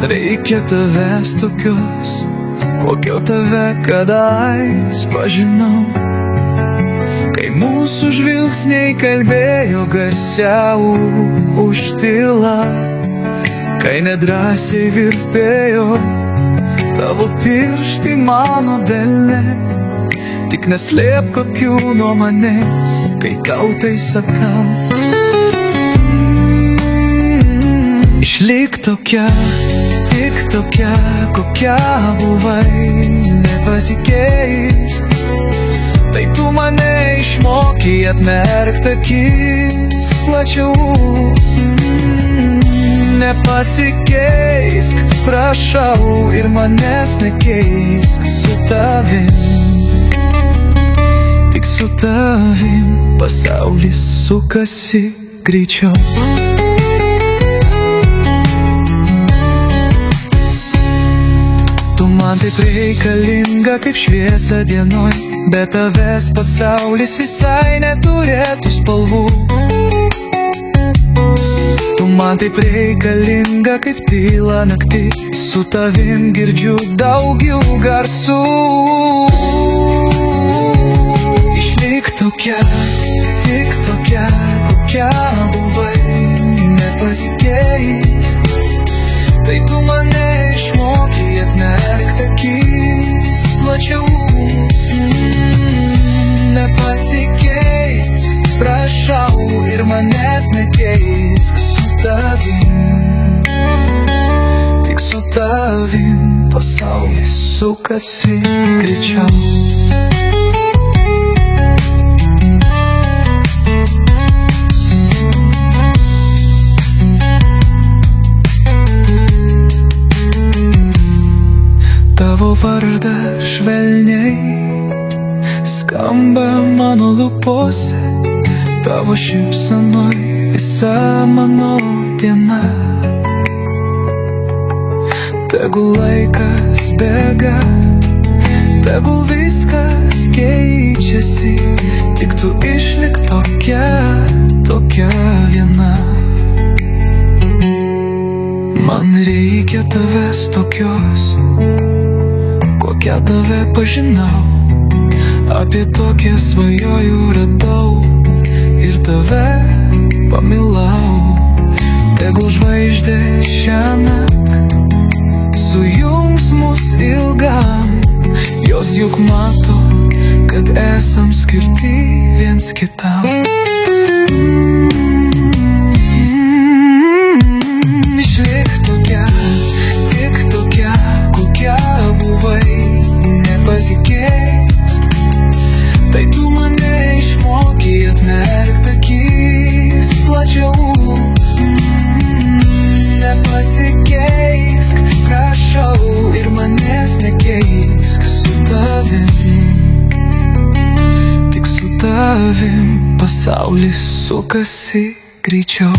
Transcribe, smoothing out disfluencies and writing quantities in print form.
Man reikia tavęs tokios, kokio tave kadais pažinau. Kai mūsų žvilgsniai kalbėjo garsiau už tylą, kai nedrąsiai virpėjo tavo pirštai mano delne. Tik neslėpk akių nuo manęs, kai tau tai sakau. Išlik tokia, tik tokia, kokia buvai, nepasikeisk. Tai tu mane išmokei atmerkt akis plačiau. Nepasikeisk, prašau, ir manęs nekeisk. Su tavim, tik su tavim, pasaulis sukasi greičiau. Tu man taip reikalinga kaip šviesa dienoj, be tavęs pasaulis visai neturėtų spalvų. Tu man taip reikalinga kaip tyla nakti, su tavim girdžiu daugiau garsų. Išlik tokia, tik tokia, kokia buvai, nepasikeisk. Tai tu mane išmokei atmerkt akis plačiau. Nepasikeisk, prašau, ir manęs nekeisk. Su tavim, tik su tavim, pasaulis sukasi greičiau. Tavo vardas švelniai skamba mano lūpose, tavo šypsenoj visa mano diena. Tegul laikas bėga, tegul viskas keičiasi, tik tu išlik tokia, tokia viena. Man reikia tavęs tokios, kokią tave pažinau. Apie tokią svajoju radau ir tave pamilau. Tegul žvaigždės šiąnakt sujungs mus ilgam, jos juk mato, kad esam skirti viens kitam. Išlik tokia, tik tokia, kokia buvai, nepasikeisk. Tai tu mane išmokei atmerkt akis plačiau. Nepasikeisk, prašau, ir manęs nekeisk. Su tavim, tik su tavim, pasaulis sukasi greičiau.